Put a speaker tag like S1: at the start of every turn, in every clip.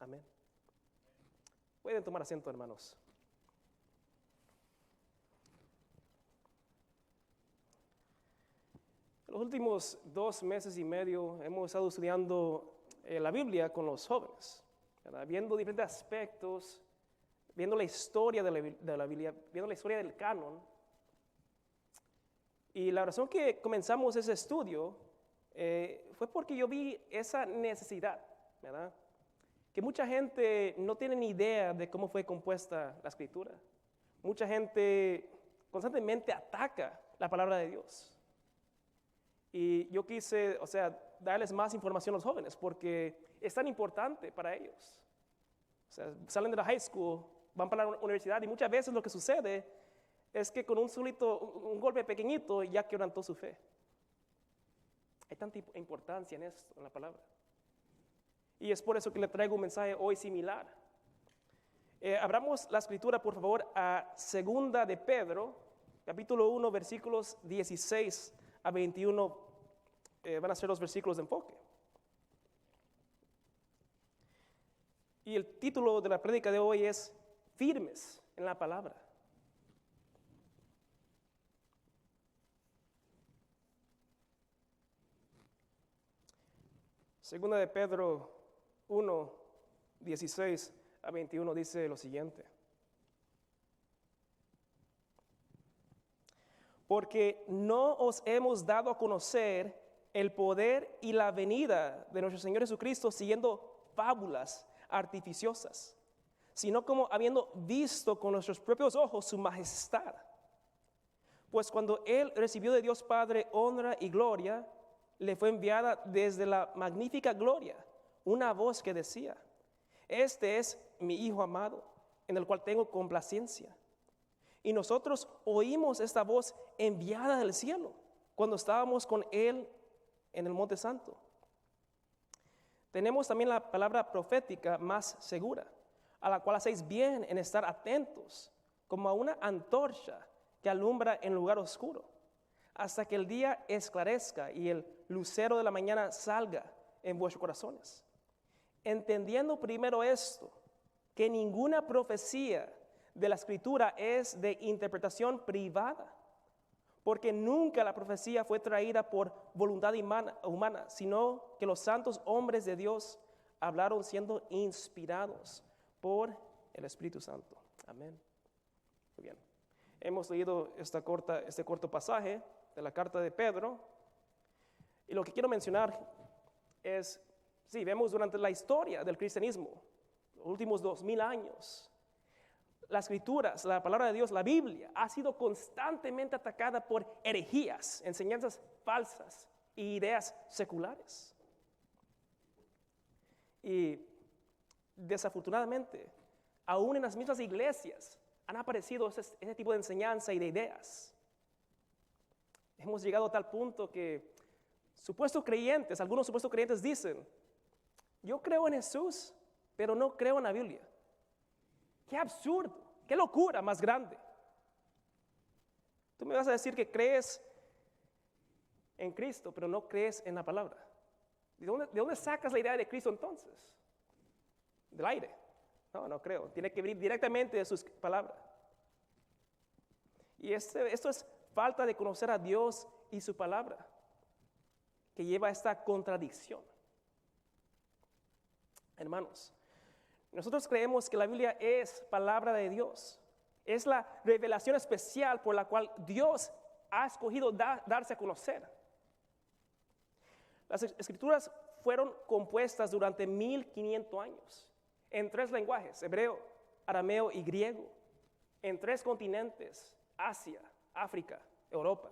S1: Amén. Pueden tomar asiento, hermanos. En los últimos 2 meses y medio hemos estado estudiando la Biblia con los jóvenes, ¿verdad? Viendo diferentes aspectos, viendo la historia de la Biblia, viendo la historia del canon. Y la razón que comenzamos ese estudio fue porque yo vi esa necesidad, ¿verdad? Que mucha gente no tiene ni idea de cómo fue compuesta la Escritura. Mucha gente constantemente ataca la palabra de Dios. Y yo quise, darles más información a los jóvenes porque es tan importante para ellos. Salen de la high school, van para la universidad y muchas veces lo que sucede es que con un golpe pequeñito ya quebrantó su fe. Hay tanta importancia en esto, en la palabra. Y es por eso que le traigo un mensaje hoy similar. Abramos la escritura, por favor, a 2 de Pedro, capítulo 1, versículos 16 a 21. Van a ser los versículos de enfoque. Y el título de la prédica de hoy es Firmes en la palabra. Segunda de Pedro 1, 16 a 21 dice lo siguiente. Porque no os hemos dado a conocer el poder y la venida de nuestro Señor Jesucristo siguiendo fábulas artificiosas, sino como habiendo visto con nuestros propios ojos su majestad. Pues cuando Él recibió de Dios Padre honra y gloria, le fue enviada desde la magnífica gloria una voz que decía: Este es mi Hijo amado, en el cual tengo complacencia. Y nosotros oímos esta voz enviada del cielo cuando estábamos con Él en el Monte Santo. Tenemos también la palabra profética más segura, a la cual hacéis bien en estar atentos, como a una antorcha que alumbra en lugar oscuro, hasta que el día esclarezca y el lucero de la mañana salga en vuestros corazones. Entendiendo primero esto, que ninguna profecía de la Escritura es de interpretación privada, porque nunca la profecía fue traída por voluntad humana, sino que los santos hombres de Dios hablaron siendo inspirados por el Espíritu Santo. Amén. Muy bien. Hemos leído este corto pasaje de la carta de Pedro, y lo que quiero mencionar es, vemos durante la historia del cristianismo, los últimos 2000 años, las escrituras, la palabra de Dios, la Biblia, ha sido constantemente atacada por herejías, enseñanzas falsas y ideas seculares. Y desafortunadamente, aún en las mismas iglesias han aparecido ese tipo de enseñanza y de ideas. Hemos llegado a tal punto que algunos supuestos creyentes dicen: yo creo en Jesús, pero no creo en la Biblia. ¡Qué absurdo! ¡Qué locura más grande! Tú me vas a decir que crees en Cristo, pero no crees en la palabra. ¿De dónde sacas la idea de Cristo entonces? ¿Del aire? No creo. Tiene que venir directamente de sus palabras. Y esto es falta de conocer a Dios y su palabra, que lleva a esta contradicción. Hermanos, nosotros creemos que la Biblia es palabra de Dios. Es la revelación especial por la cual Dios ha escogido darse a conocer. Las escrituras fueron compuestas durante 1500 años en 3 lenguajes: hebreo, arameo y griego, en 3 continentes: Asia, África, Europa.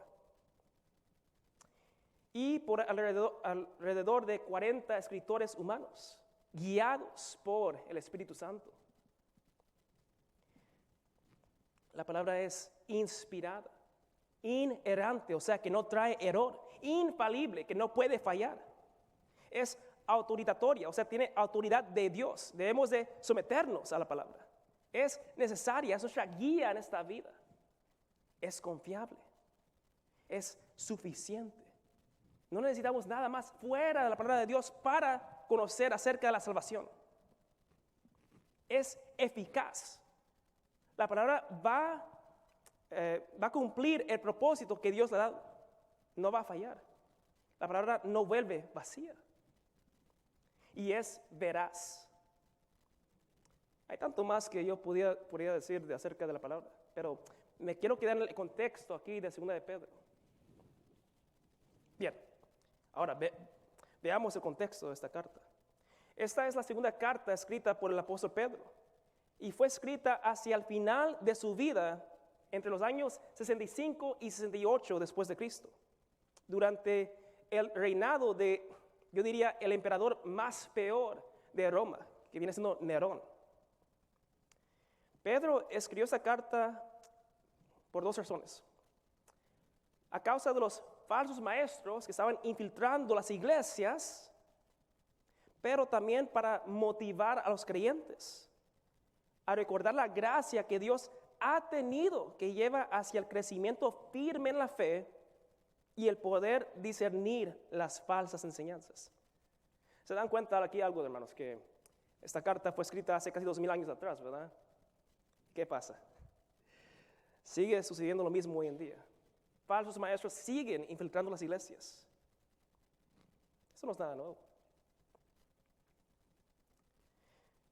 S1: Y por alrededor de 40 escritores humanos, guiados por el Espíritu Santo. La palabra es inspirada, inerrante, o sea que no trae error, infalible, que no puede fallar. Es autoritatoria, o sea, tiene autoridad de Dios. Debemos de someternos a la palabra. Es necesaria, es nuestra guía en esta vida. Es confiable, es suficiente. No necesitamos nada más fuera de la palabra de Dios para conocer acerca de la salvación. es eficaz. La palabra va a cumplir el propósito que Dios le ha dado. No va a fallar. La palabra no vuelve vacía. Y es veraz. Hay tanto más que yo podría decir acerca de la palabra, pero me quiero quedar en el contexto aquí de 2 de Pedro. Bien, ahora veamos el contexto de esta carta. Esta es la segunda carta escrita por el apóstol Pedro y fue escrita hacia el final de su vida, entre los años 65 y 68 después de Cristo, durante el reinado de, yo diría, el emperador más peor de Roma, que viene siendo Nerón. Pedro escribió esa carta por 2 razones. A causa de los falsos maestros que estaban infiltrando las iglesias, pero también para motivar a los creyentes a recordar la gracia que Dios ha tenido, que lleva hacia el crecimiento firme en la fe y el poder discernir las falsas enseñanzas. ¿Se dan cuenta aquí algo, hermanos? Que esta carta fue escrita hace casi 2000 años atrás, ¿verdad? ¿Qué pasa? Sigue sucediendo lo mismo hoy en día. Falsos maestros siguen infiltrando las iglesias. Eso no es nada nuevo.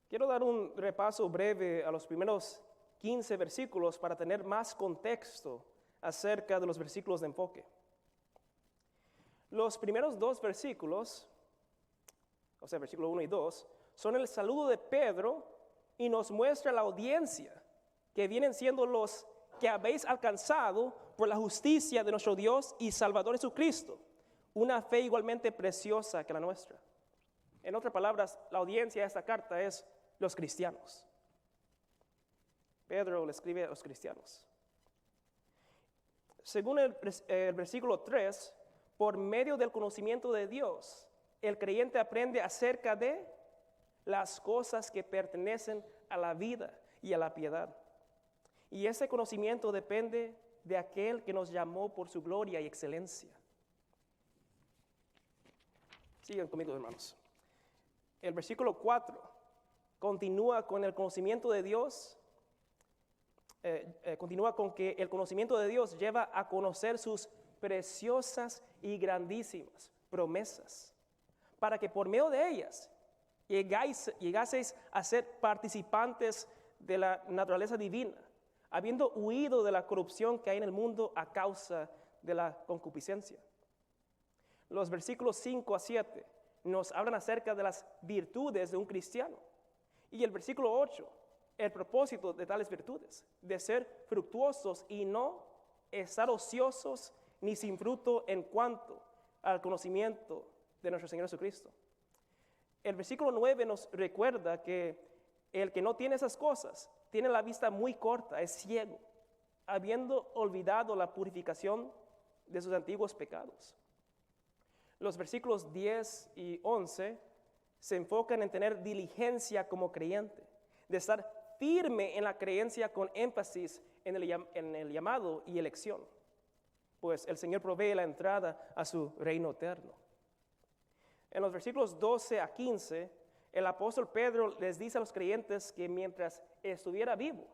S1: Quiero dar un repaso breve a los primeros 15 versículos para tener más contexto acerca de los versículos de enfoque. Los primeros 2 versículos, o sea, versículo 1 y 2, son el saludo de Pedro y nos muestra la audiencia, que vienen siendo los que habéis alcanzado por la justicia de nuestro Dios y Salvador Jesucristo, una fe igualmente preciosa que la nuestra. En otras palabras, la audiencia de esta carta es los cristianos. Pedro le escribe a los cristianos. Según el versículo 3, por medio del conocimiento de Dios, el creyente aprende acerca de las cosas que pertenecen a la vida y a la piedad. Y ese conocimiento depende de aquel que nos llamó por su gloria y excelencia. Sigan conmigo, hermanos. El versículo 4 continúa con el conocimiento de Dios. Continúa con que el conocimiento de Dios lleva a conocer sus preciosas y grandísimas promesas, para que por medio de ellas llegaseis a ser participantes de la naturaleza divina, habiendo huido de la corrupción que hay en el mundo a causa de la concupiscencia. Los versículos 5 a 7 nos hablan acerca de las virtudes de un cristiano. Y el versículo 8, el propósito de tales virtudes, de ser fructuosos y no estar ociosos ni sin fruto en cuanto al conocimiento de nuestro Señor Jesucristo. El versículo 9 nos recuerda que el que no tiene esas cosas tiene la vista muy corta, es ciego, habiendo olvidado la purificación de sus antiguos pecados. Los versículos 10 y 11 se enfocan en tener diligencia como creyente, de estar firme en la creencia con énfasis en el llamado y elección, pues el Señor provee la entrada a su reino eterno. En los versículos 12 a 15, el apóstol Pedro les dice a los creyentes que mientras estuviera vivo,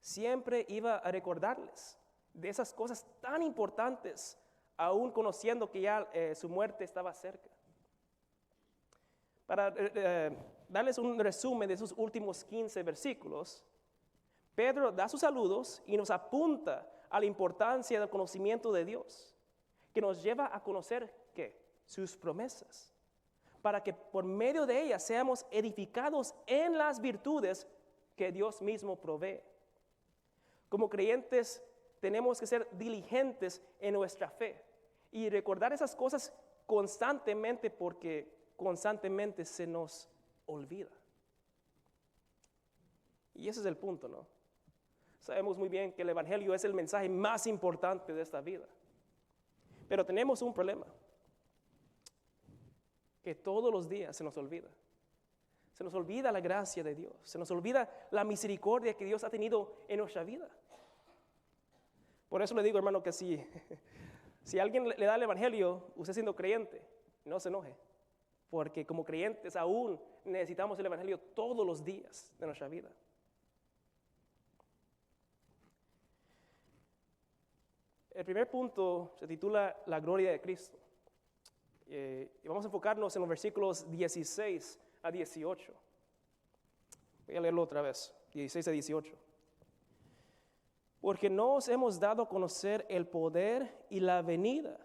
S1: siempre iba a recordarles de esas cosas tan importantes, aún conociendo que ya su muerte estaba cerca. Para darles un resumen de esos últimos 15 versículos, Pedro da sus saludos y nos apunta a la importancia del conocimiento de Dios, que nos lleva a conocer ¿qué? Sus promesas, para que por medio de ellas seamos edificados en las virtudes que Dios mismo provee. Como creyentes tenemos que ser diligentes en nuestra fe y recordar esas cosas constantemente, porque constantemente se nos olvida. Y ese es el punto, ¿no? Sabemos muy bien que el Evangelio es el mensaje más importante de esta vida. Pero tenemos un problema, que todos los días se nos olvida. Se nos olvida la gracia de Dios, se nos olvida la misericordia que Dios ha tenido en nuestra vida. Por eso le digo, hermano, que si alguien le da el Evangelio, usted siendo creyente, no se enoje, porque como creyentes aún necesitamos el Evangelio todos los días de nuestra vida. El primer punto se titula La gloria de Cristo. Y vamos a enfocarnos en los versículos 16 a 18. Voy a leerlo otra vez, 16 a 18. Porque no os hemos dado a conocer el poder y la venida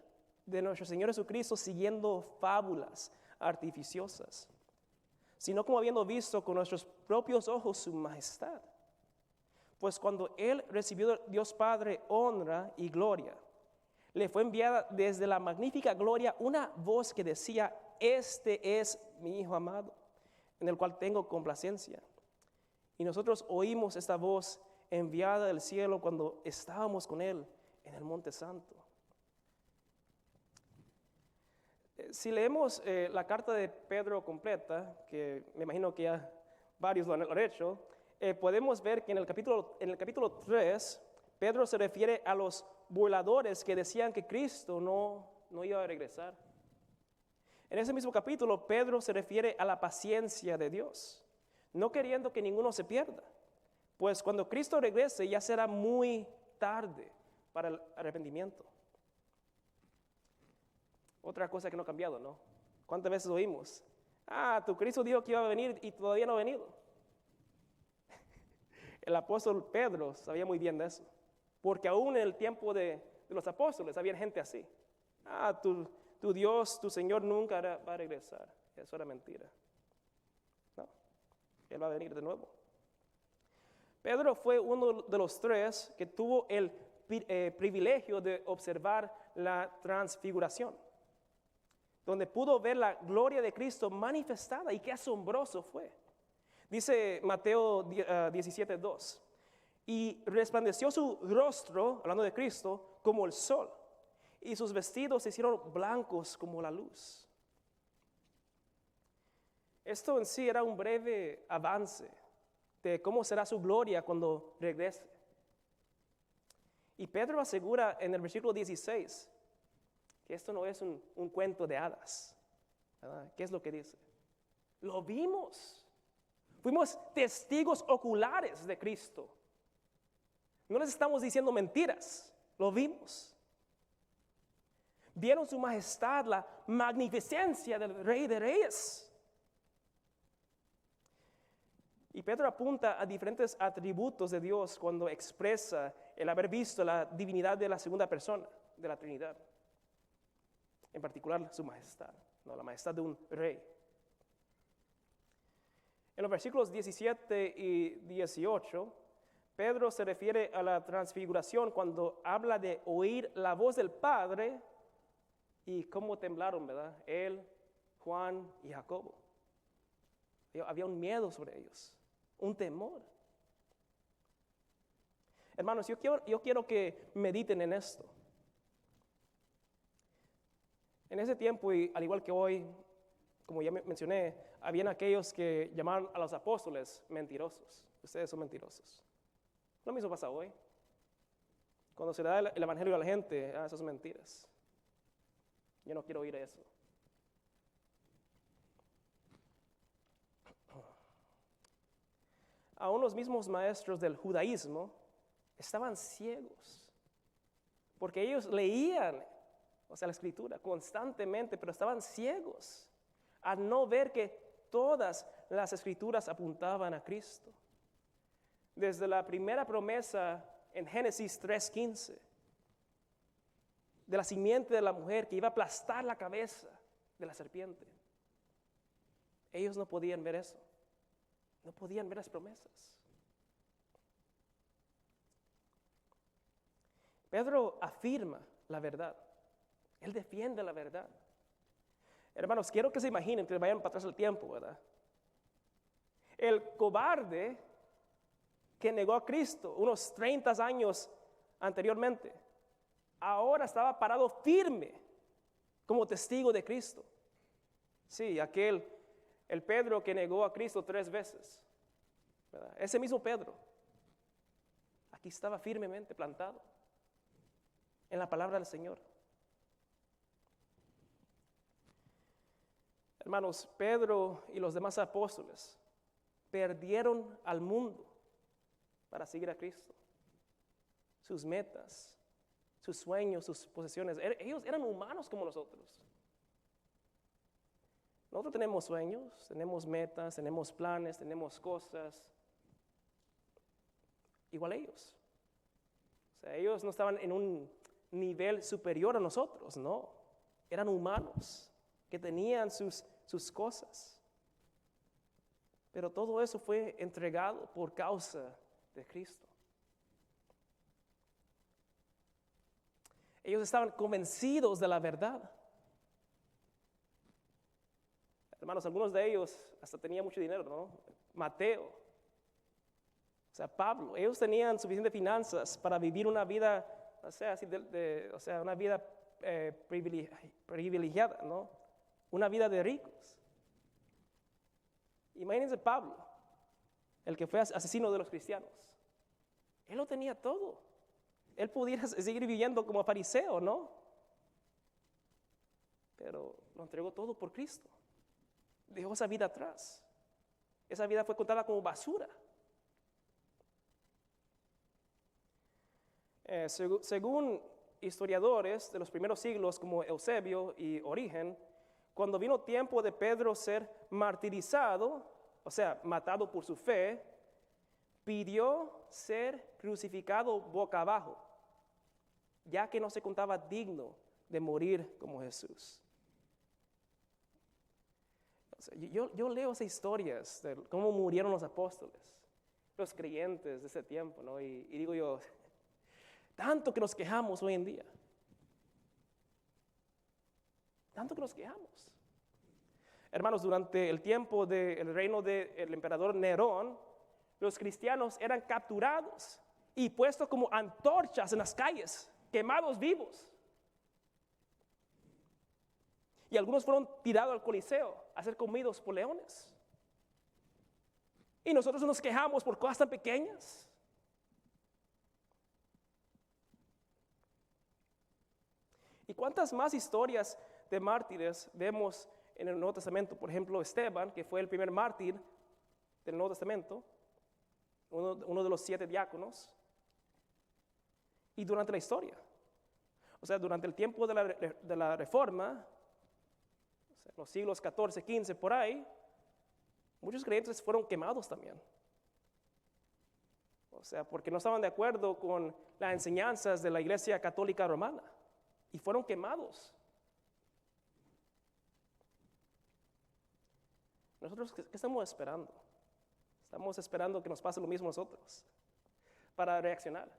S1: de nuestro Señor Jesucristo siguiendo fábulas artificiosas, sino como habiendo visto con nuestros propios ojos su majestad. Pues cuando Él recibió de Dios Padre honra y gloria, le fue enviada desde la magnífica gloria una voz que decía: Este es mi Hijo amado, en el cual tengo complacencia. Y nosotros oímos esta voz enviada del cielo cuando estábamos con Él en el Monte Santo. Si leemos la carta de Pedro completa, que me imagino que ya varios lo han hecho, podemos ver que en el capítulo 3, Pedro se refiere a los burladores que decían que Cristo no iba a regresar. En ese mismo capítulo, Pedro se refiere a la paciencia de Dios, no queriendo que ninguno se pierda, pues cuando Cristo regrese ya será muy tarde para el arrepentimiento. Otra cosa que no ha cambiado, ¿no? ¿Cuántas veces oímos? Tu Cristo dijo que iba a venir y todavía no ha venido. El apóstol Pedro sabía muy bien de eso, porque aún en el tiempo de los apóstoles había gente así. Tu Dios, tu Señor nunca va a regresar. Eso era mentira. No, Él va a venir de nuevo. Pedro fue uno de los tres que tuvo el privilegio de observar la transfiguración, donde pudo ver la gloria de Cristo manifestada, y qué asombroso fue. Dice Mateo 17:2, y resplandeció su rostro, hablando de Cristo, como el sol, y sus vestidos se hicieron blancos como la luz. Esto en sí era un breve avance de cómo será su gloria cuando regrese. Y Pedro asegura en el versículo 16 que esto no es un cuento de hadas, ¿verdad? ¿Qué es lo que dice? Lo vimos. Fuimos testigos oculares de Cristo. No les estamos diciendo mentiras, lo vimos. Vieron su majestad, la magnificencia del Rey de Reyes. Y Pedro apunta a diferentes atributos de Dios cuando expresa el haber visto la divinidad de la segunda persona de la Trinidad. En particular su majestad, la majestad de un rey. En los versículos 17 y 18, Pedro se refiere a la transfiguración cuando habla de oír la voz del Padre y cómo temblaron, ¿verdad? Él, Juan y Jacobo. Había un miedo sobre ellos, un temor. Hermanos, yo quiero que mediten en esto. En ese tiempo, y al igual que hoy, como ya mencioné, habían aquellos que llamaban a los apóstoles mentirosos. Ustedes son mentirosos. Lo mismo pasa hoy. Cuando se le da el evangelio a la gente, esas son mentiras. Yo no quiero oír eso. Aún los mismos maestros del judaísmo estaban ciegos, porque ellos leían, la escritura constantemente, pero estaban ciegos a no ver que todas las escrituras apuntaban a Cristo. Desde la primera promesa en Génesis 3:15, de la simiente de la mujer que iba a aplastar la cabeza de la serpiente. Ellos no podían ver eso. No podían ver las promesas. Pedro afirma la verdad. Él defiende la verdad. Hermanos, quiero que se imaginen, que vayan para atrás el tiempo, ¿verdad? El cobarde que negó a Cristo unos 30 años anteriormente, ahora estaba parado firme como testigo de Cristo. Sí, el Pedro que negó a Cristo 3 veces, ¿verdad? Ese mismo Pedro, aquí estaba firmemente plantado en la palabra del Señor. Hermanos, Pedro y los demás apóstoles perdieron al mundo para seguir a Cristo. Sus metas, sus sueños, sus posesiones. Ellos eran humanos como nosotros. Nosotros tenemos sueños, tenemos metas, tenemos planes, tenemos cosas. Igual ellos. O sea, ellos no estaban en un nivel superior a nosotros, no. Eran humanos que tenían sus cosas. Pero todo eso fue entregado por causa de Cristo. Ellos estaban convencidos de la verdad. Hermanos, algunos de ellos hasta tenían mucho dinero, ¿no? Mateo, o sea, Pablo, ellos tenían suficientes finanzas para vivir una vida, o sea, así una vida privilegiada, ¿no? Una vida de ricos. Imagínense Pablo, el que fue asesino de los cristianos. Él lo tenía todo. Él pudiera seguir viviendo como fariseo, ¿no? Pero lo entregó todo por Cristo. Dejó esa vida atrás. Esa vida fue contada como basura. Según historiadores de los primeros siglos como Eusebio y Origen, cuando vino tiempo de Pedro ser martirizado, o sea, matado por su fe, pidió ser crucificado boca abajo, ya que no se contaba digno de morir como Jesús. O sea, yo leo esas historias de cómo murieron los apóstoles, los creyentes de ese tiempo, ¿no? Y digo yo, tanto que nos quejamos hoy en día. Tanto que nos quejamos. Hermanos, durante el tiempo del reino del emperador Nerón, los cristianos eran capturados y puestos como antorchas en las calles, quemados vivos. Y algunos fueron tirados al Coliseo a ser comidos por leones. Y nosotros nos quejamos por cosas tan pequeñas. ¿Y cuántas más historias de mártires vemos en el Nuevo Testamento? Por ejemplo, Esteban, que fue el primer mártir del Nuevo Testamento, uno de los 7 diáconos. Y durante la historia, o sea, durante el tiempo de la Reforma, o sea, los siglos 14, 15, por ahí, muchos creyentes fueron quemados también. O sea, porque no estaban de acuerdo con las enseñanzas de la Iglesia Católica Romana. Y fueron quemados. Nosotros, ¿qué estamos esperando? Estamos esperando que nos pase lo mismo a nosotros para reaccionar.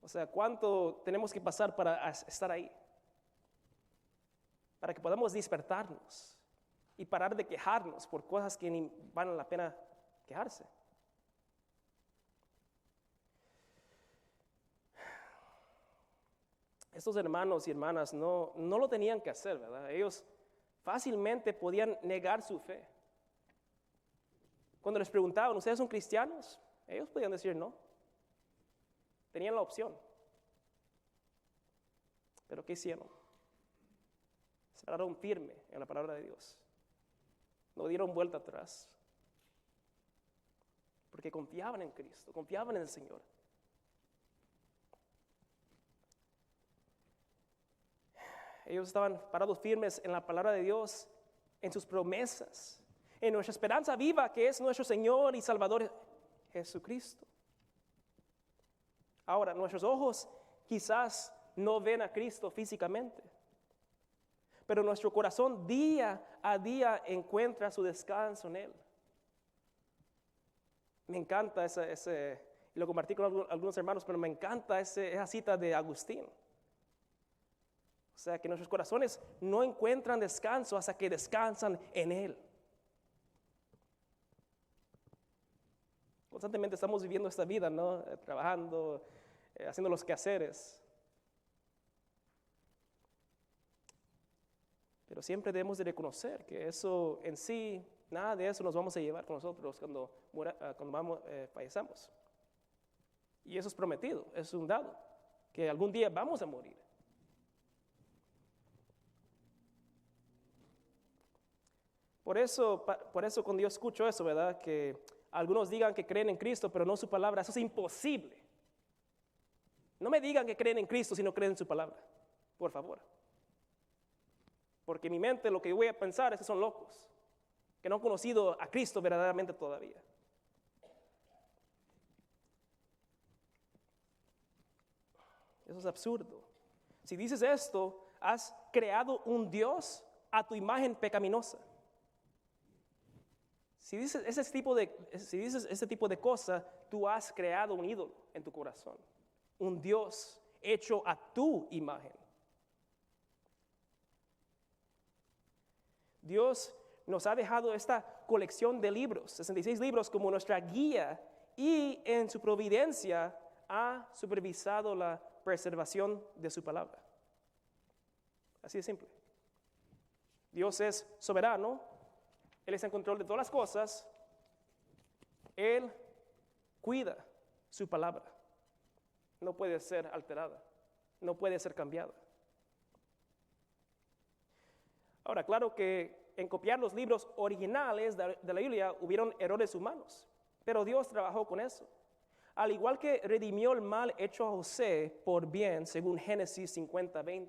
S1: O sea, ¿cuánto tenemos que pasar para estar ahí? Para que podamos despertarnos y parar de quejarnos por cosas que ni valen la pena quejarse. Estos hermanos y hermanas no lo tenían que hacer, ¿verdad? Ellos fácilmente podían negar su fe. Cuando les preguntaban, ¿ustedes son cristianos? Ellos podían decir no. Tenían la opción. Pero ¿qué hicieron? Se pararon firme en la palabra de Dios. No dieron vuelta atrás. Porque confiaban en Cristo, confiaban en el Señor. Ellos estaban parados firmes en la palabra de Dios, en sus promesas, en nuestra esperanza viva que es nuestro Señor y Salvador Jesucristo. Ahora, nuestros ojos quizás no ven a Cristo físicamente, pero nuestro corazón día a día encuentra su descanso en Él. Me encanta y lo compartí con algunos hermanos, pero me encanta esa cita de Agustín. O sea, que nuestros corazones no encuentran descanso hasta que descansan en Él. Constantemente estamos viviendo esta vida, ¿no? Trabajando, haciendo los quehaceres. Pero siempre debemos de reconocer que eso en sí, nada de eso nos vamos a llevar con nosotros cuando fallecemos. Y eso es prometido, es un dado, que algún día vamos a morir. Por eso cuando yo escucho eso, ¿verdad? Que algunos digan que creen en Cristo, pero no su palabra, eso es imposible. No me digan que creen en Cristo si no creen en su palabra, por favor. Porque en mi mente lo que yo voy a pensar es que son locos, que no han conocido a Cristo verdaderamente todavía. Eso es absurdo. Si dices esto, has creado un Dios a tu imagen pecaminosa. Si dices ese tipo de cosas, tú has creado un ídolo en tu corazón. Un Dios hecho a tu imagen. Dios nos ha dejado esta colección de libros, 66 libros, como nuestra guía, y en su providencia ha supervisado la preservación de su palabra. Así de simple. Dios es soberano, Él está en control de todas las cosas, Él cuida su palabra. No puede ser alterada, no puede ser cambiada. Ahora, claro que en copiar los libros originales de la Biblia hubieron errores humanos, pero Dios trabajó con eso. Al igual que redimió el mal hecho a José por bien, según Génesis 50:20.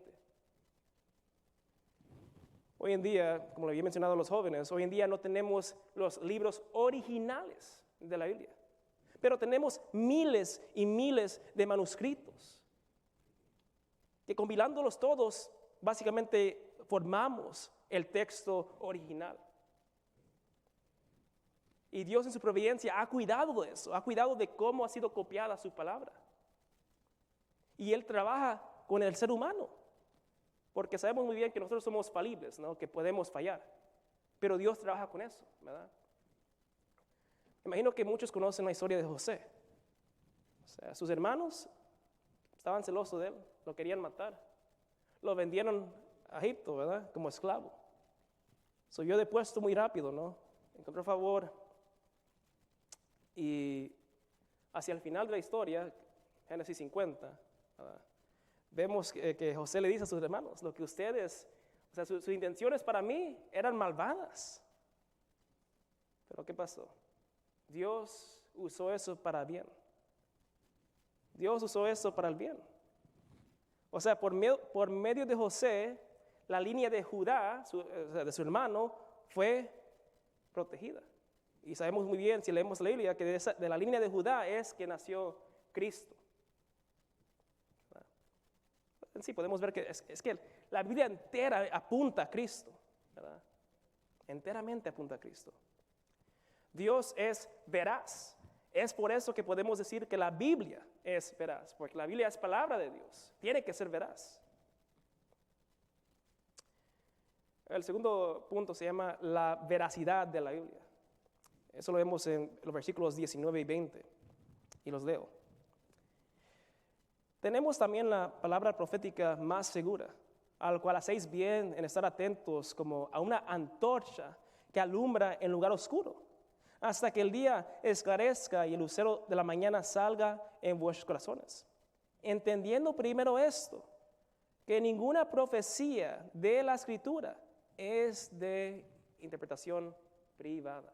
S1: Hoy en día, como le había mencionado a los jóvenes, hoy en día no tenemos los libros originales de la Biblia, pero tenemos miles y miles de manuscritos, que combinándolos todos, básicamente formamos el texto original. Y Dios en su providencia ha cuidado de eso, ha cuidado de cómo ha sido copiada su palabra. Y Él trabaja con el ser humano, porque sabemos muy bien que nosotros somos falibles, ¿no? Que podemos fallar. Pero Dios trabaja con eso, ¿verdad? Imagino que muchos conocen la historia de José. O sea, sus hermanos estaban celosos de él, lo querían matar. Lo vendieron a Egipto, ¿verdad? Como esclavo. Subió de puesto muy rápido, ¿no? Encontró favor. Y hacia el final de la historia, Génesis 50, vemos que José le dice a sus hermanos, lo que ustedes, o sea, sus intenciones para mí eran malvadas. Pero ¿qué pasó? Dios usó eso para bien. Dios usó eso para el bien. O sea, por medio de José, la línea de Judá, de su hermano, fue protegida. Y sabemos muy bien, si leemos la Biblia, que de la línea de Judá es que nació Cristo. En sí podemos ver que es que la Biblia entera apunta a Cristo, ¿verdad? Enteramente apunta a Cristo. Dios es veraz. Es por eso que podemos decir que la Biblia es veraz, porque la Biblia es palabra de Dios. Tiene que ser veraz. El segundo punto se llama la veracidad de la Biblia. Eso lo vemos en los versículos 19 y 20, y los leo. Tenemos también la palabra profética más segura, al cual hacéis bien en estar atentos como a una antorcha que alumbra en lugar oscuro, hasta que el día esclarezca y el lucero de la mañana salga en vuestros corazones. Entendiendo primero esto, que ninguna profecía de la Escritura es de interpretación privada.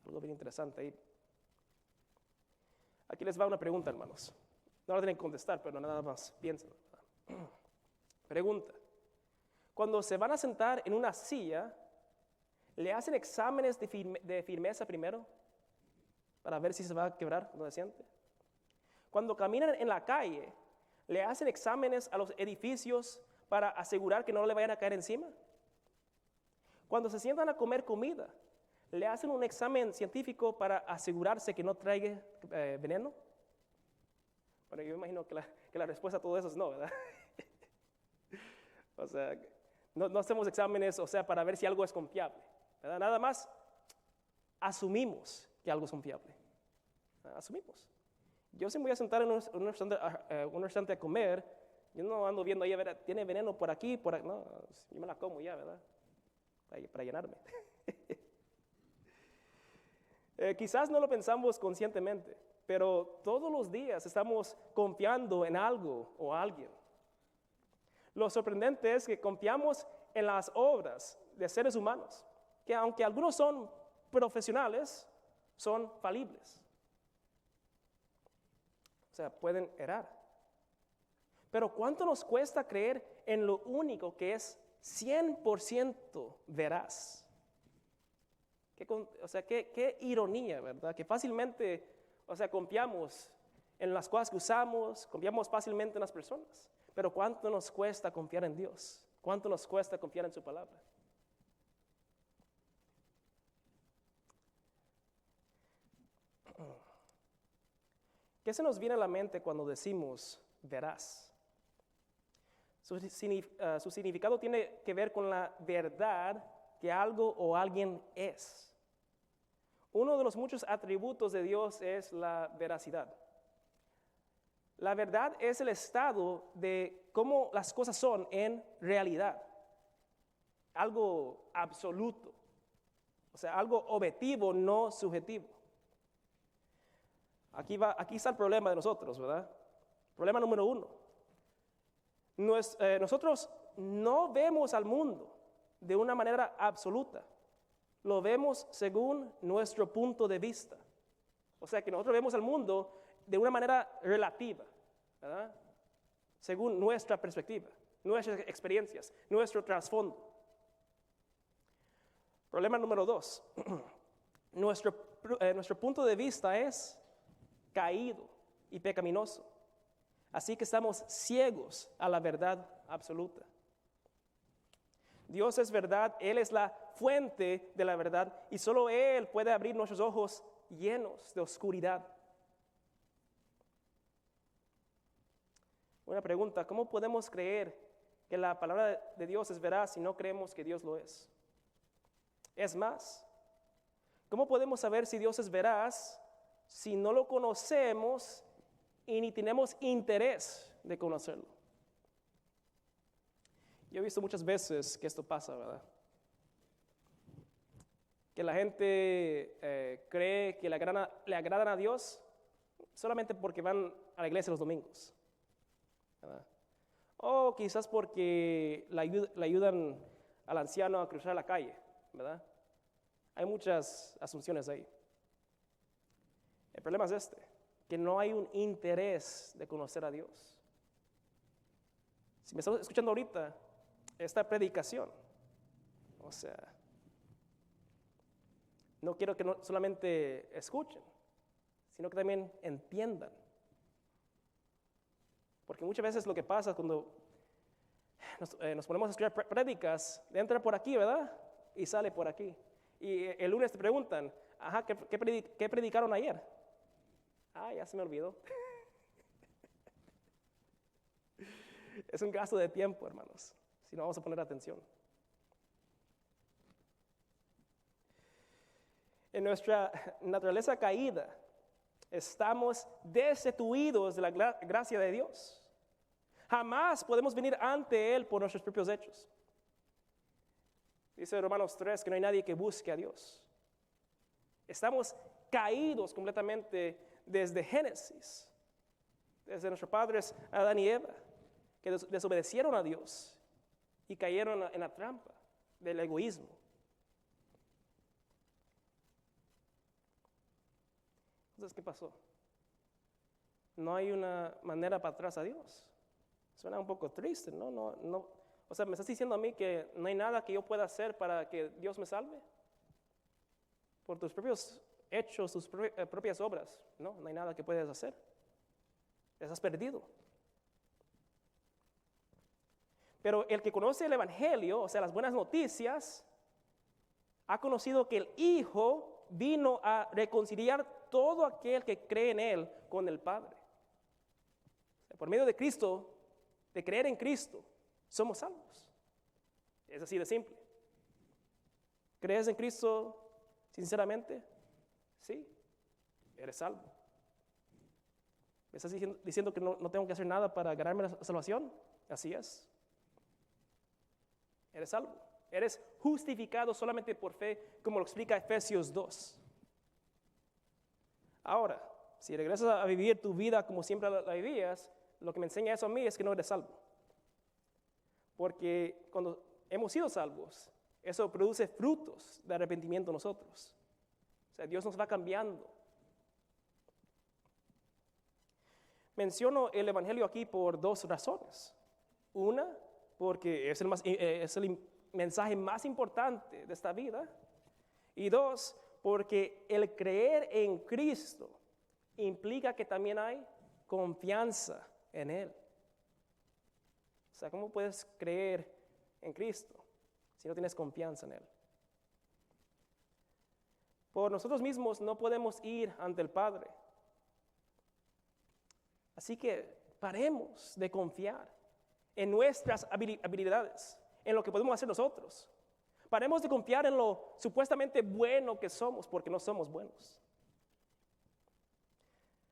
S1: Algo bien interesante ahí. Aquí les va una pregunta, hermanos. No la tienen que contestar, pero nada más piensen. Pregunta. Cuando se van a sentar en una silla, ¿le hacen exámenes de firmeza primero? Para ver si se va a quebrar cuando se siente. Cuando caminan en la calle, ¿le hacen exámenes a los edificios para asegurar que no le vayan a caer encima? Cuando se sientan a comer comida, ¿le hacen un examen científico para asegurarse que no traiga veneno? Bueno, yo imagino que la respuesta a todo eso es no, ¿verdad? O sea, no hacemos exámenes, o sea, para ver si algo es confiable, ¿verdad? Nada más asumimos que algo es confiable. Asumimos. Yo si me voy a sentar en un restaurante a comer, yo no ando viendo ahí, a ver, tiene veneno por aquí, no, yo me la como ya, ¿verdad? Para llenarme. Quizás no lo pensamos conscientemente, pero todos los días estamos confiando en algo o alguien. Lo sorprendente es que confiamos en las obras de seres humanos, que aunque algunos son profesionales, son falibles. O sea, pueden errar. Pero ¿cuánto nos cuesta creer en lo único que es 100% veraz? Qué ironía, ¿verdad? Que fácilmente, confiamos en las cosas que usamos, confiamos fácilmente en las personas. Pero ¿cuánto nos cuesta confiar en Dios? ¿Cuánto nos cuesta confiar en su palabra? ¿Qué se nos viene a la mente cuando decimos veraz? Su significado tiene que ver con la verdad que algo o alguien es. Uno de los muchos atributos de Dios es la veracidad. La verdad es el estado de cómo las cosas son en realidad. Algo absoluto. O sea, algo objetivo, no subjetivo. Aquí está el problema de nosotros, ¿verdad? Problema número 1. Nosotros no vemos al mundo de una manera absoluta. Lo vemos según nuestro punto de vista. O sea que nosotros vemos al mundo de una manera relativa, ¿verdad? Según nuestra perspectiva, nuestras experiencias, nuestro trasfondo. Problema número 2. Nuestro punto de vista es caído y pecaminoso. Así que estamos ciegos a la verdad absoluta. Dios es verdad, Él es la fuente de la verdad y solo Él puede abrir nuestros ojos llenos de oscuridad. Una pregunta, ¿cómo podemos creer que la palabra de Dios es veraz si no creemos que Dios lo es? Es más, ¿cómo podemos saber si Dios es veraz si no lo conocemos y ni tenemos interés de conocerlo? Yo he visto muchas veces que esto pasa, ¿verdad? Que la gente cree que le agradan a Dios solamente porque van a la iglesia los domingos, ¿verdad? O quizás porque le ayudan al anciano a cruzar la calle, ¿verdad? Hay muchas asunciones ahí. El problema es que no hay un interés de conocer a Dios. Si me estás escuchando ahorita, esta predicación, no quiero que no solamente escuchen, sino que también entiendan. Porque muchas veces lo que pasa cuando nos ponemos a escuchar prédicas, entra por aquí, ¿verdad? Y sale por aquí. Y el lunes te preguntan, ¿qué predicaron ayer? Ya se me olvidó. Es un gasto de tiempo, hermanos, si no vamos a poner atención. En nuestra naturaleza caída, estamos destituidos de la gracia de Dios. Jamás podemos venir ante Él por nuestros propios hechos. Dice Romanos 3 que no hay nadie que busque a Dios. Estamos caídos completamente desde Génesis, desde nuestros padres Adán y Eva, que desobedecieron a Dios y cayeron en la trampa del egoísmo. Entonces, ¿qué pasó? No hay una manera para atrás a Dios. Suena un poco triste, ¿no? O sea, ¿me estás diciendo a mí que no hay nada que yo pueda hacer para que Dios me salve? Por tus propios hechos, tus propias obras. No hay nada que puedas hacer. Estás perdido. Pero el que conoce el Evangelio, o sea, las buenas noticias, ha conocido que el Hijo vino a reconciliar todo aquel que cree en Él con el Padre. O sea, por medio de Cristo, de creer en Cristo, somos salvos. Es así de simple. ¿Crees en Cristo sinceramente? Sí, eres salvo. ¿Me estás diciendo que no tengo que hacer nada para ganarme la salvación? Así es. Eres salvo. Eres justificado solamente por fe, como lo explica Efesios 2. Ahora, si regresas a vivir tu vida como siempre la vivías, lo que me enseña eso a mí es que no eres salvo. Porque cuando hemos sido salvos, eso produce frutos de arrepentimiento en nosotros. O sea, Dios nos va cambiando. Menciono el Evangelio aquí por dos razones. Una, porque es el mensaje más importante de esta vida. Y dos, porque el creer en Cristo implica que también hay confianza en Él. O sea, ¿cómo puedes creer en Cristo si no tienes confianza en Él? Por nosotros mismos no podemos ir ante el Padre. Así que paremos de confiar en nuestras habilidades, en lo que podemos hacer nosotros. Paremos de confiar en lo supuestamente bueno que somos, porque no somos buenos.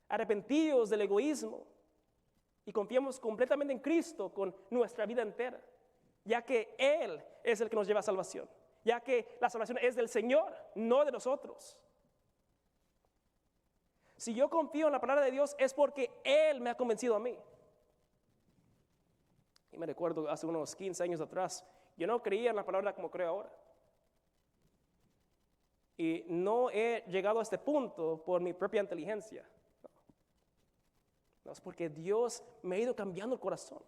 S1: Arrepentidos del egoísmo y confiemos completamente en Cristo con nuestra vida entera, ya que Él es el que nos lleva a salvación, ya que la salvación es del Señor, no de nosotros. Si yo confío en la palabra de Dios es porque Él me ha convencido a mí. Y me recuerdo hace unos 15 años atrás, yo no creía en la palabra como creo ahora. Y no he llegado a este punto por mi propia inteligencia. No, es porque Dios me ha ido cambiando el corazón.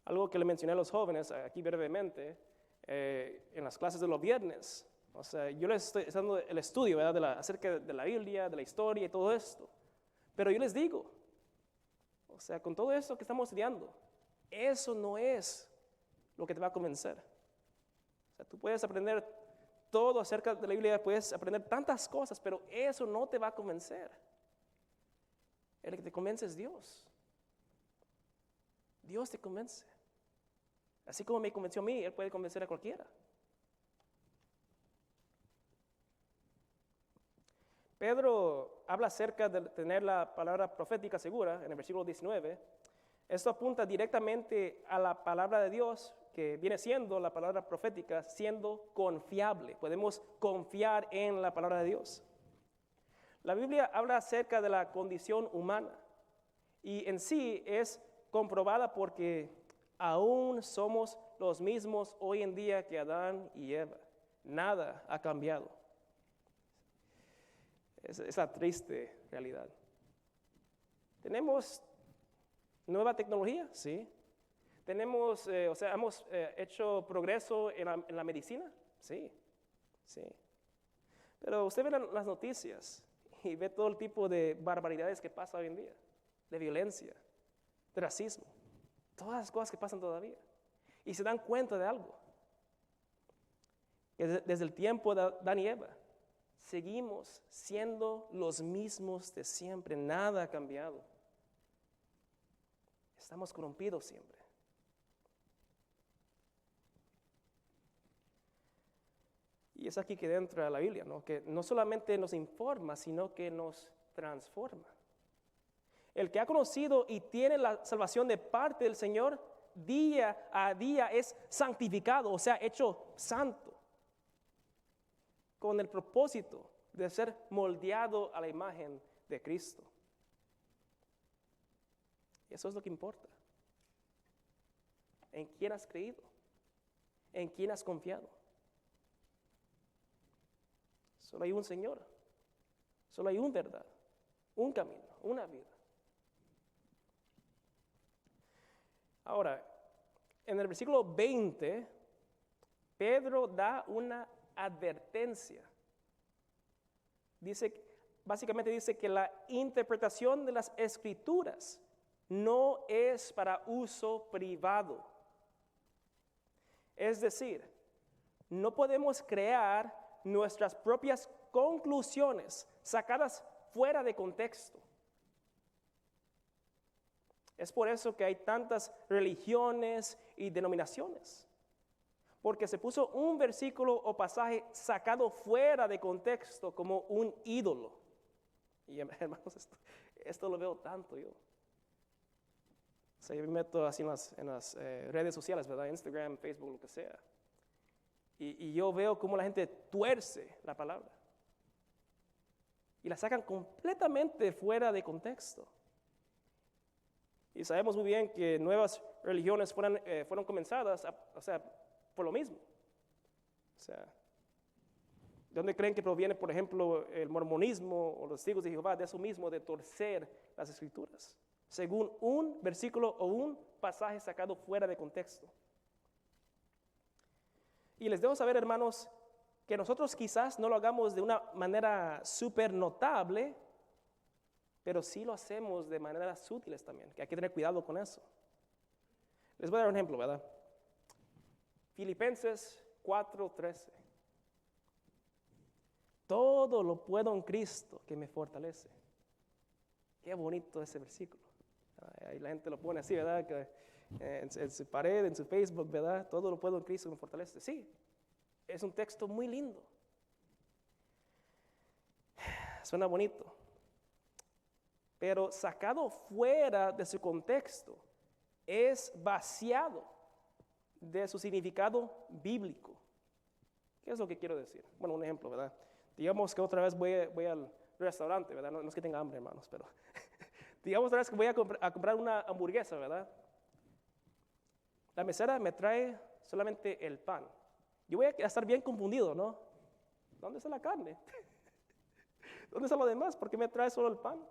S1: Algo que le mencioné a los jóvenes aquí brevemente, en las clases de los viernes. O sea, yo les estoy dando el estudio, ¿verdad? Acerca de la Biblia, de la historia y todo esto. Pero yo les digo, o sea, con todo esto que estamos estudiando, eso no es lo que te va a convencer. O sea, tú puedes aprender todo acerca de la Biblia, puedes aprender tantas cosas, pero eso no te va a convencer. El que te convence es Dios. Dios te convence. Así como me convenció a mí, Él puede convencer a cualquiera. Pedro habla acerca de tener la palabra profética segura en el versículo 19. Esto apunta directamente a la palabra de Dios, que viene siendo la palabra profética, siendo confiable. Podemos confiar en la palabra de Dios. La Biblia habla acerca de la condición humana y en sí es comprobada porque aún somos los mismos hoy en día que Adán y Eva. Nada ha cambiado. Es la triste realidad. ¿Tenemos nueva tecnología? Sí. ¿Tenemos, hemos hecho progreso en la medicina? Sí, sí. Pero usted ve las noticias y ve todo el tipo de barbaridades que pasa hoy en día, de violencia, de racismo, todas las cosas que pasan todavía. Y se dan cuenta de algo. Que desde el tiempo de Adán y Eva, seguimos siendo los mismos de siempre, nada ha cambiado. Estamos corrompidos siempre. Y es aquí que entra la Biblia, ¿no? Que no solamente nos informa, sino que nos transforma. El que ha conocido y tiene la salvación de parte del Señor, día a día es santificado, o sea, hecho santo, con el propósito de ser moldeado a la imagen de Cristo. Y eso es lo que importa. ¿En quién has creído? ¿En quién has confiado? Solo hay un Señor, solo hay una verdad, un camino, una vida. Ahora, en el versículo 20, Pedro da una advertencia. Básicamente dice que la interpretación de las Escrituras no es para uso privado. Es decir, no podemos crear nuestras propias conclusiones sacadas fuera de contexto. Es por eso que hay tantas religiones y denominaciones, porque se puso un versículo o pasaje sacado fuera de contexto como un ídolo. Y hermanos, esto lo veo tanto yo. O sea, yo me meto así en las redes sociales, ¿verdad? Instagram, Facebook, lo que sea. Y yo veo cómo la gente tuerce la palabra. Y la sacan completamente fuera de contexto. Y sabemos muy bien que nuevas religiones fueron comenzadas, por lo mismo. O sea, ¿de dónde creen que proviene, por ejemplo, el mormonismo o los testigos de Jehová? De eso mismo, de torcer las escrituras, según un versículo o un pasaje sacado fuera de contexto. Y les debo saber, hermanos, que nosotros quizás no lo hagamos de una manera súper notable, pero sí lo hacemos de maneras sutiles también, que hay que tener cuidado con eso. Les voy a dar un ejemplo, ¿verdad? Filipenses 4:13. Todo lo puedo en Cristo que me fortalece. Qué bonito ese versículo. Ahí la gente lo pone así, ¿verdad? Que, en su pared, en su Facebook, ¿verdad? Todo lo puedo en Cristo que me fortalece. Sí, es un texto muy lindo. Suena bonito. Pero sacado fuera de su contexto, es vaciado de su significado bíblico. ¿Qué es lo que quiero decir? Bueno, un ejemplo, ¿verdad? Digamos que otra vez voy al restaurante, ¿verdad? No es que tenga hambre, hermanos, pero digamos otra vez que voy a comprar una hamburguesa, ¿verdad? La mesera me trae solamente el pan. Yo voy a estar bien confundido, ¿no? ¿Dónde está la carne? ¿Dónde está lo demás? ¿Por qué me trae solo el pan?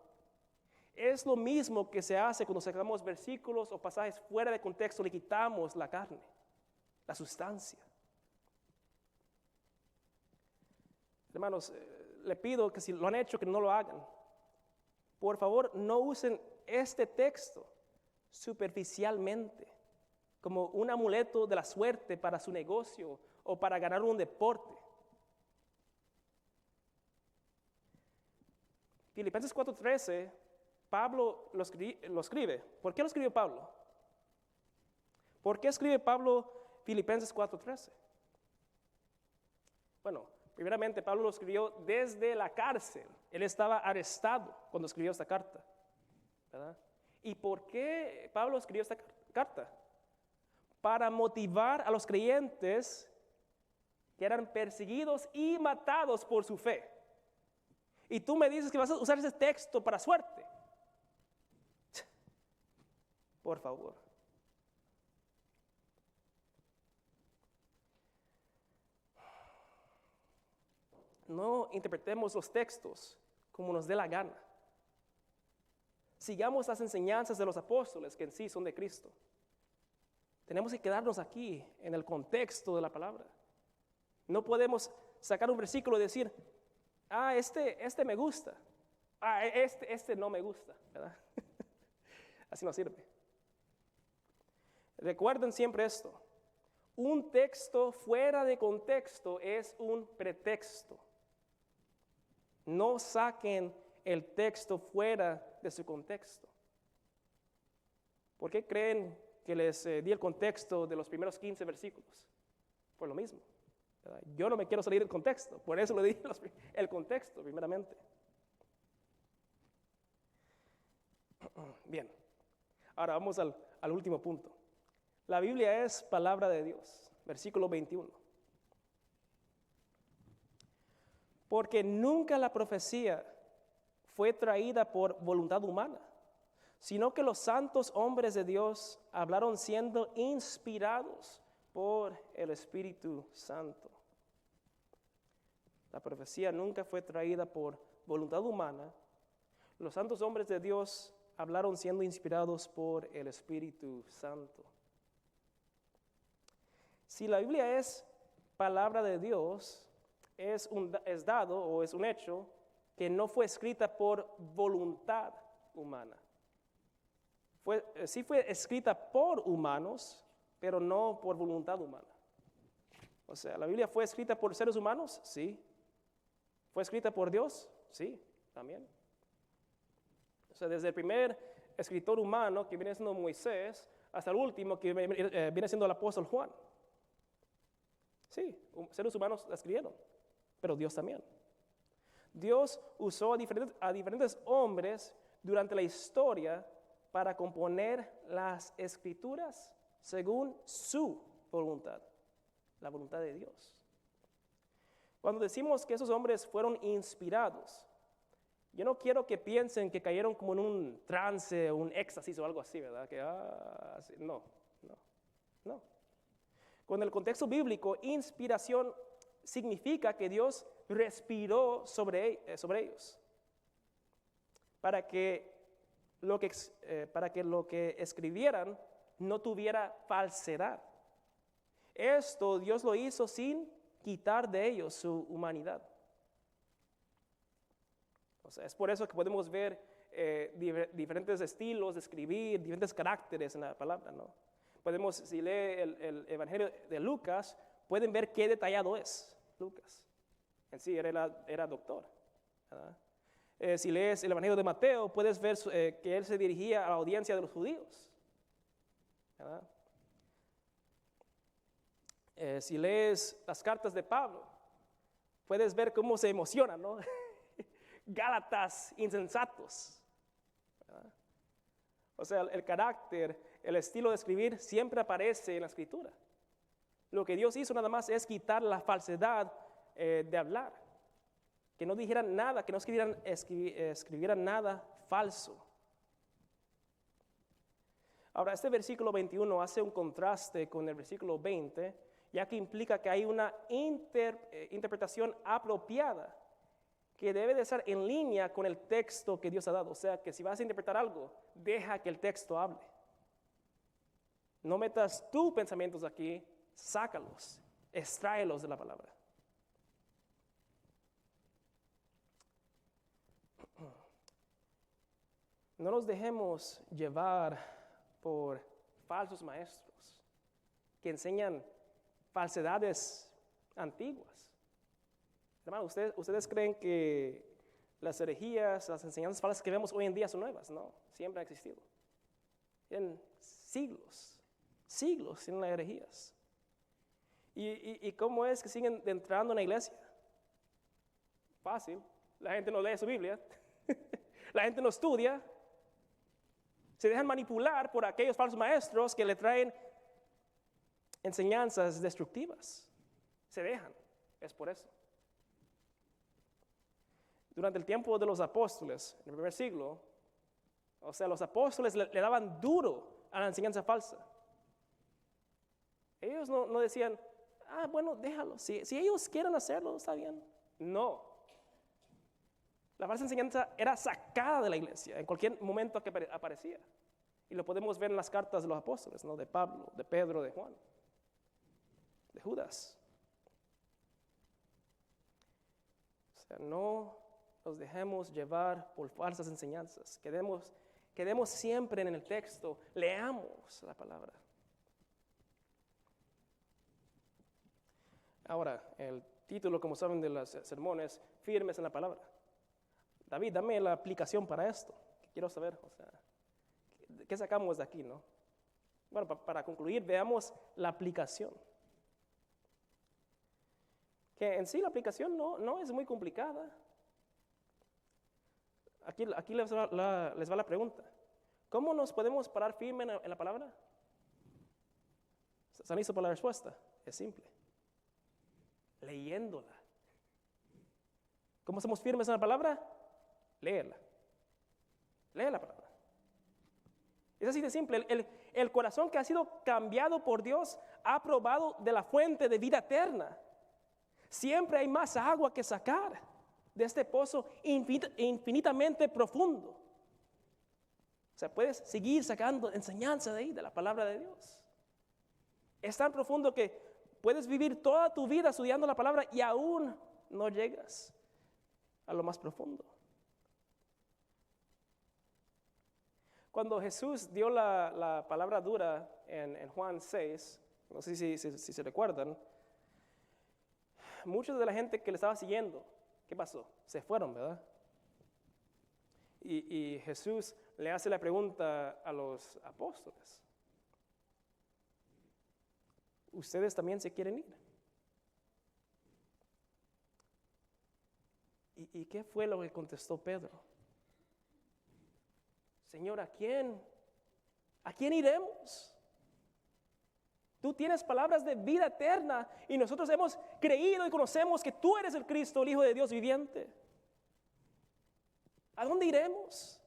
S1: Es lo mismo que se hace cuando sacamos versículos o pasajes fuera de contexto, le quitamos la carne, la sustancia. Hermanos, le pido que si lo han hecho, que no lo hagan. Por favor, no usen este texto superficialmente, como un amuleto de la suerte para su negocio o para ganar un deporte. Filipenses 4:13, Pablo lo escribe. ¿Por qué lo escribió Pablo? ¿Por qué escribe Pablo Filipenses 4:13? Bueno, primeramente Pablo lo escribió desde la cárcel. Él estaba arrestado cuando escribió esta carta, ¿verdad? ¿Y por qué Pablo escribió esta carta? Para motivar a los creyentes que eran perseguidos y matados por su fe. Y tú me dices que vas a usar ese texto para suerte. Por favor. No interpretemos los textos como nos dé la gana. Sigamos las enseñanzas de los apóstoles, que en sí son de Cristo. Tenemos que quedarnos aquí en el contexto de la palabra. No podemos sacar un versículo y decir, este me gusta, este no me gusta, ¿verdad? Así no sirve. Recuerden siempre esto. Un texto fuera de contexto es un pretexto. No saquen el texto fuera de su contexto. ¿Por qué creen que les di el contexto de los primeros 15 versículos? Por lo mismo, ¿verdad? Yo no me quiero salir del contexto, por eso le di el contexto primeramente. Bien, ahora vamos al último punto. La Biblia es palabra de Dios, versículo 21. Porque nunca la profecía fue traída por voluntad humana, sino que los santos hombres de Dios hablaron siendo inspirados por el Espíritu Santo. La profecía nunca fue traída por voluntad humana. Los santos hombres de Dios hablaron siendo inspirados por el Espíritu Santo. Si la Biblia es palabra de Dios, es dado o es un hecho que no fue escrita por voluntad humana. Sí fue escrita por humanos, pero no por voluntad humana. O sea, ¿la Biblia fue escrita por seres humanos? Sí. ¿Fue escrita por Dios? Sí, también. O sea, desde el primer escritor humano, que viene siendo Moisés, hasta el último, que viene siendo el apóstol Juan. Sí, seres humanos la escribieron, pero Dios también. Dios usó a diferentes hombres durante la historia para componer las escrituras según su voluntad, la voluntad de Dios. Cuando decimos que esos hombres fueron inspirados, Yo no quiero que piensen que cayeron como en un trance, un éxtasis o algo así, ¿verdad? No, no, no. Con el contexto bíblico, inspiración significa que Dios respiró sobre ellos para que lo que escribieran no tuviera falsedad. Esto Dios lo hizo sin quitar de ellos su humanidad. O sea, es por eso que podemos ver diferentes estilos de escribir, diferentes caracteres en la palabra, ¿no? Podemos, si lee el Evangelio de Lucas, pueden ver qué detallado es Lucas. En sí, era doctor, ¿verdad? Si lees el Evangelio de Mateo, puedes ver que él se dirigía a la audiencia de los judíos, ¿verdad? Si lees las cartas de Pablo, puedes ver cómo se emociona, ¿no? Gálatas insensatos, ¿verdad? O sea, el carácter, el estilo de escribir siempre aparece en la escritura. Lo que Dios hizo nada más es quitar la falsedad de hablar, que no dijeran nada, que no escribieran nada falso. Ahora, este versículo 21 hace un contraste con el versículo 20, ya que implica que hay una interpretación apropiada que debe de estar en línea con el texto que Dios ha dado. O sea, que si vas a interpretar algo, deja que el texto hable. No metas tus pensamientos aquí, sácalos, extráelos de la palabra. No nos dejemos llevar por falsos maestros que enseñan falsedades antiguas. Hermano, ¿ustedes creen que las herejías, las enseñanzas falsas que vemos hoy en día son nuevas? No, siempre ha existido. En siglos en las herejías. ¿Y cómo es que siguen entrando en la iglesia? Fácil, la gente no lee su Biblia, la gente no estudia, se dejan manipular por aquellos falsos maestros que le traen enseñanzas destructivas. Se dejan, es por eso. Durante el tiempo de los apóstoles, en el primer siglo, o sea, los apóstoles le daban duro a la enseñanza falsa. Ellos no decían, bueno, déjalo, si ellos quieren hacerlo, está bien. No. La falsa enseñanza era sacada de la iglesia en cualquier momento que aparecía. Y lo podemos ver en las cartas de los apóstoles, ¿no? De Pablo, de Pedro, de Juan, de Judas. O sea, no nos dejemos llevar por falsas enseñanzas. Quedemos siempre en el texto, leamos la palabra. Ahora, el título, como saben, de los sermones, firmes en la palabra. David, dame la aplicación para esto, que quiero saber, o sea, ¿qué sacamos de aquí, no? Bueno, para concluir, veamos la aplicación. Que en sí la aplicación no es muy complicada. Aquí les va la pregunta. ¿Cómo nos podemos parar firme en la palabra? ¿Están listos para la respuesta? Es simple. Leyéndola. ¿Cómo somos firmes en la palabra? Léela. Lee la palabra. Es así de simple. El corazón que ha sido cambiado por Dios ha probado de la fuente de vida eterna. Siempre hay más agua que sacar de este pozo infinitamente profundo. O sea, puedes seguir sacando enseñanza de ahí, de la palabra de Dios. Es tan profundo que puedes vivir toda tu vida estudiando la palabra y aún no llegas a lo más profundo. Cuando Jesús dio la palabra dura en Juan 6, no sé si se recuerdan, muchos de la gente que le estaba siguiendo, ¿qué pasó? Se fueron, ¿verdad? Y Jesús le hace la pregunta a los apóstoles. ¿Ustedes también se quieren ir? ¿Y qué fue lo que contestó Pedro? Señor, ¿a quién iremos? Tú tienes palabras de vida eterna y nosotros hemos creído y conocemos que tú eres el Cristo, el Hijo de Dios viviente. ¿A dónde iremos?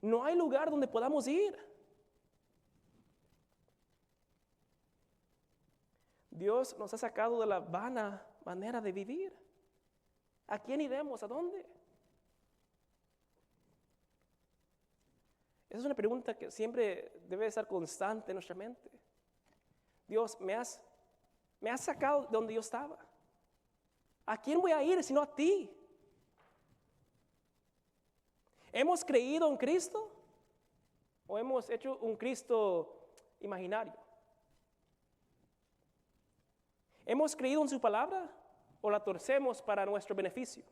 S1: No hay lugar donde podamos ir. Dios nos ha sacado de la vana manera de vivir. ¿A quién iremos? ¿A dónde? Esa es una pregunta que siempre debe estar constante en nuestra mente. Dios, me has sacado de donde yo estaba. ¿A quién voy a ir sino a ti? ¿Hemos creído en Cristo? ¿O hemos hecho un Cristo imaginario? ¿Hemos creído en su palabra o la torcemos para nuestro beneficio?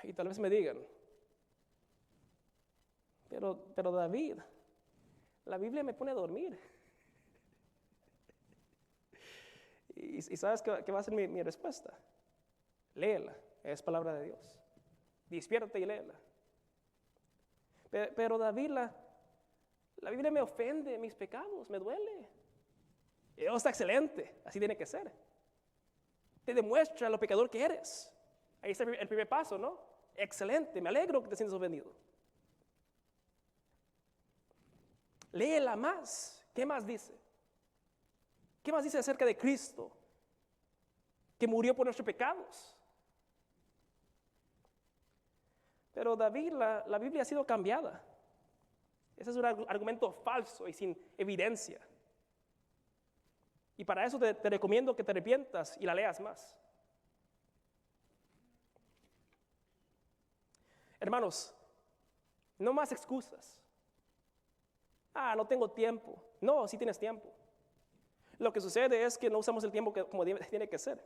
S1: Y tal vez me digan, pero David, la Biblia me pone a dormir. ¿Y sabes qué va a ser mi respuesta? Léela, es palabra de Dios. Despiértate y léela. Pero David, la Biblia me ofende, mis pecados, me duele. Y Dios está excelente, así tiene que ser. Te demuestra lo pecador que eres. Ahí está el primer paso, ¿no? Excelente, me alegro que te sientas ofendido. Léela más. ¿Qué más dice? ¿Qué más dice acerca de Cristo? Que murió por nuestros pecados. Pero David, la Biblia ha sido cambiada. Ese es un argumento falso y sin evidencia. Y para eso te recomiendo que te arrepientas y la leas más. Hermanos, no más excusas. No tengo tiempo. No, sí tienes tiempo. Lo que sucede es que no usamos el tiempo como tiene que ser.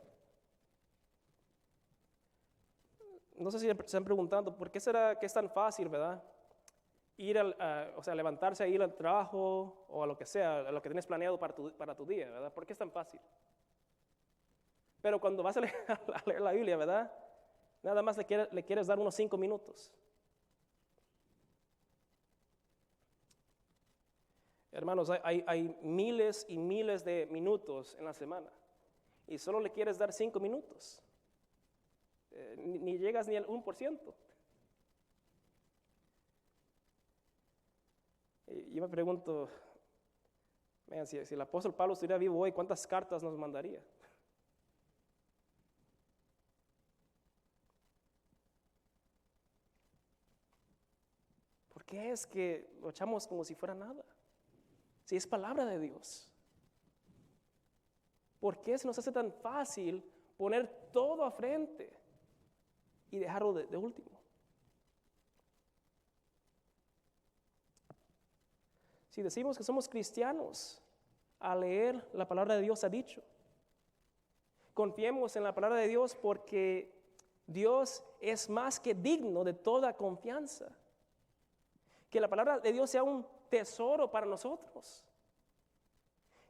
S1: No sé si se están preguntando, ¿por qué será que es tan fácil, verdad? Levantarse a ir al trabajo o a lo que sea, a lo que tienes planeado para tu día, ¿verdad? ¿Por qué es tan fácil? Pero cuando vas a leer la Biblia, ¿verdad? Nada más le quieres dar unos 5 minutos. Hermanos, hay miles y miles de minutos en la semana y solo le quieres dar 5 minutos. Ni llegas ni al 1%. Y yo me pregunto, si el apóstol Pablo estuviera vivo hoy, ¿cuántas cartas nos mandaría? ¿Por qué es que lo echamos como si fuera nada? Si es palabra de Dios. ¿Por qué se nos hace tan fácil poner todo a frente y dejarlo de último? Si decimos que somos cristianos, al leer la palabra de Dios ha dicho, confiemos en la palabra de Dios porque Dios es más que digno de toda confianza. Que la palabra de Dios sea un tesoro para nosotros.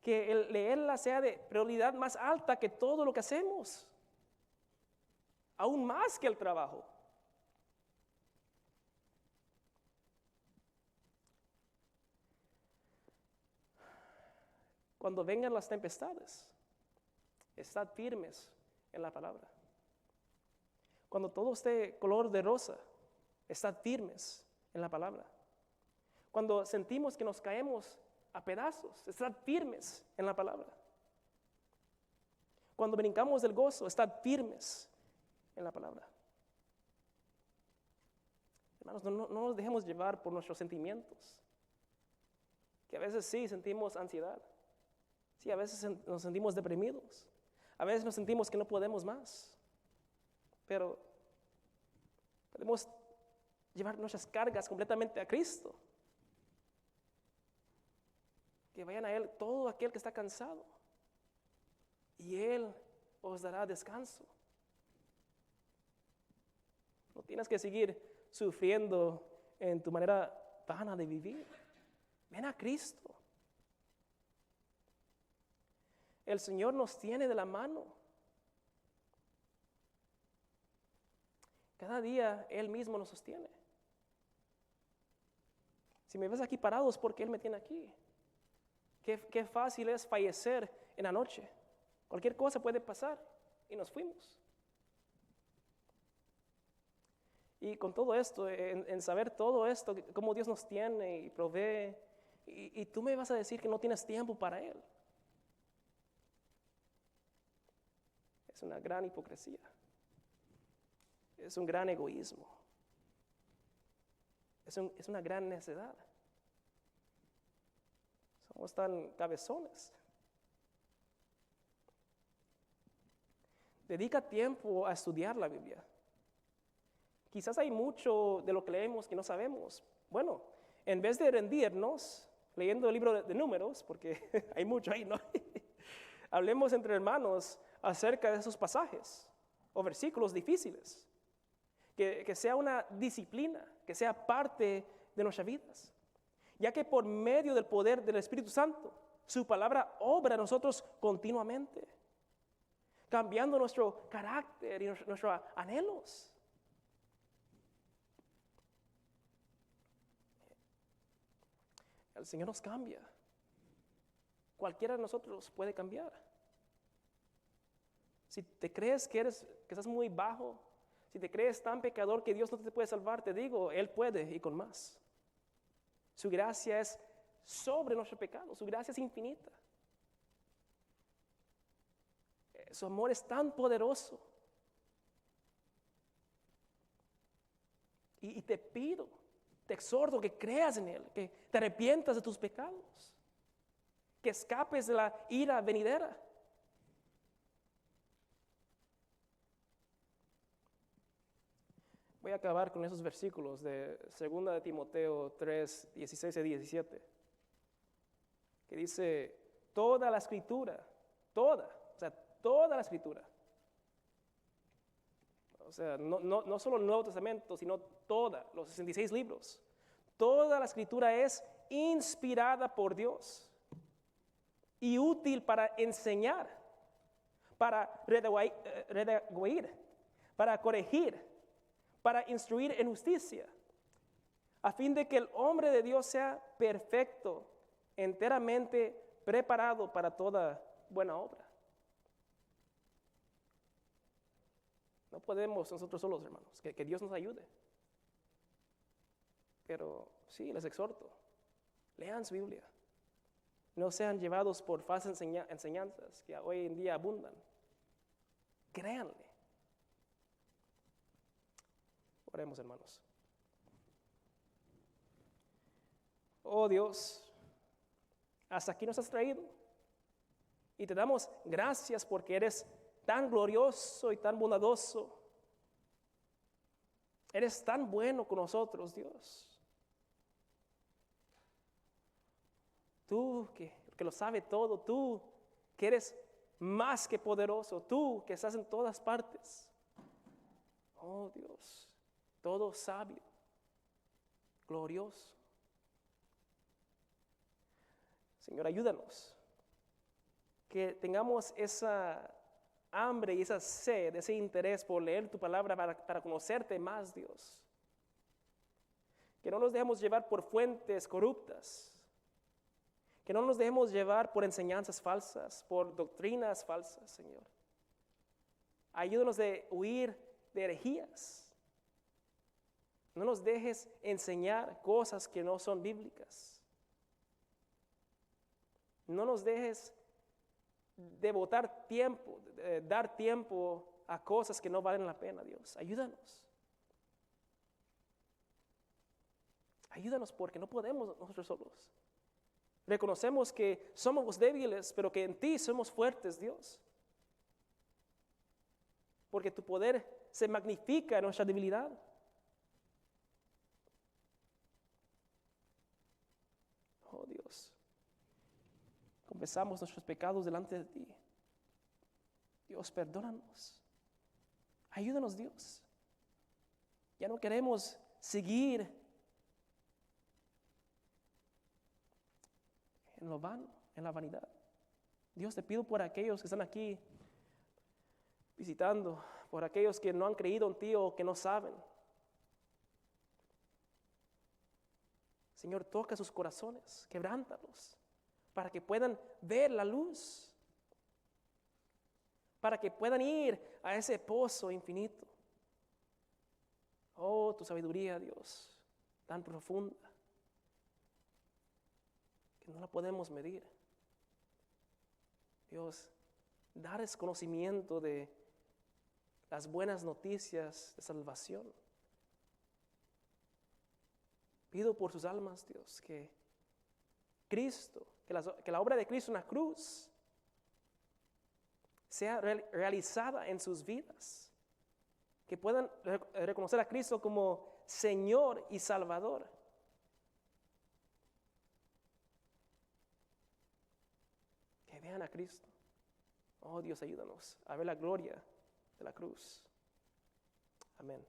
S1: Que el leerla sea de prioridad más alta que todo lo que hacemos. Aún más que el trabajo. Cuando vengan las tempestades, estad firmes en la palabra. Cuando todo esté color de rosa, estad firmes en la palabra. Cuando sentimos que nos caemos a pedazos, estad firmes en la palabra. Cuando brincamos del gozo, estad firmes en la palabra. Hermanos, no nos dejemos llevar por nuestros sentimientos. Que a veces sí sentimos ansiedad. Sí, a veces nos sentimos deprimidos. A veces nos sentimos que no podemos más. Pero podemos llevar nuestras cargas completamente a Cristo. Que vayan a Él todo aquel que está cansado. Y Él os dará descanso. No tienes que seguir sufriendo en tu manera vana de vivir. Ven a Cristo. El Señor nos tiene de la mano. Cada día Él mismo nos sostiene. Si me ves aquí parado es porque Él me tiene aquí. Qué fácil es fallecer en la noche. Cualquier cosa puede pasar y nos fuimos. Y con todo esto, en saber todo esto, cómo Dios nos tiene y provee, y tú me vas a decir que no tienes tiempo para Él. Es una gran hipocresía. Es un gran egoísmo. Es una gran necedad. Somos tan cabezones. Dedica tiempo a estudiar la Biblia. Quizás hay mucho de lo que leemos que no sabemos. Bueno, en vez de rendirnos leyendo el libro de Números, porque hay mucho ahí, ¿no? Hablemos entre hermanos acerca de esos pasajes o versículos difíciles. Que sea una disciplina, que sea parte de nuestras vidas. Ya que por medio del poder del Espíritu Santo, su palabra obra en nosotros continuamente, cambiando nuestro carácter y nuestros anhelos. El Señor nos cambia. Cualquiera de nosotros puede cambiar. Si te crees que estás muy bajo, si te crees tan pecador que Dios no te puede salvar, te digo, Él puede y con más. Su gracia es sobre nuestro pecado, su gracia es infinita. Su amor es tan poderoso. Y te pido, te exhorto que creas en Él, que te arrepientas de tus pecados, que escapes de la ira venidera. Voy a acabar con esos versículos de 2 de Timoteo 3, 16 y 17, que dice, toda la escritura, toda la escritura, o sea, no solo el Nuevo Testamento, sino toda, los 66 libros, toda la escritura es inspirada por Dios y útil para enseñar, para redarguir, para corregir, para instruir en justicia, a fin de que el hombre de Dios sea perfecto, enteramente preparado para toda buena obra. No podemos nosotros solos, hermanos, que Dios nos ayude. Pero sí, les exhorto, lean su Biblia. No sean llevados por falsas enseñanzas que hoy en día abundan. Créanle. Oremos, hermanos. Oh Dios, hasta aquí nos has traído y te damos gracias porque eres tan glorioso y tan bondadoso. Eres tan bueno con nosotros, Dios. Tú que lo sabe todo, tú que eres más que poderoso, tú que estás en todas partes. Oh Dios, todo sabio, glorioso. Señor, ayúdanos, que tengamos esa hambre y esa sed, ese interés por leer tu palabra para conocerte más, Dios. Que no nos dejemos llevar por fuentes corruptas, que no nos dejemos llevar por enseñanzas falsas, por doctrinas falsas, Señor. Ayúdanos de huir de herejías. No nos dejes enseñar cosas que no son bíblicas. No nos dejes devotar tiempo, dar tiempo a cosas que no valen la pena, Dios. Ayúdanos. Ayúdanos porque no podemos nosotros solos. Reconocemos que somos débiles, pero que en ti somos fuertes, Dios. Porque tu poder se magnifica en nuestra debilidad. Oh Dios, confesamos nuestros pecados delante de ti. Dios, perdónanos. Ayúdanos, Dios. Ya no queremos seguir en lo vano, en la vanidad. Dios, te pido por aquellos que están aquí visitando, por aquellos que no han creído en ti o que no saben. Señor, toca sus corazones, quebrántalos, para que puedan ver la luz, para que puedan ir a ese pozo infinito. Oh, tu sabiduría, Dios, tan profunda, que no la podemos medir. Dios, darles conocimiento de las buenas noticias de salvación. Pido por sus almas, Dios, que Cristo, que la obra de Cristo en la cruz sea realizada en sus vidas, que puedan reconocer a Cristo como Señor y Salvador. Que vean a Cristo. Oh Dios, ayúdanos a ver la gloria de la cruz. Amén.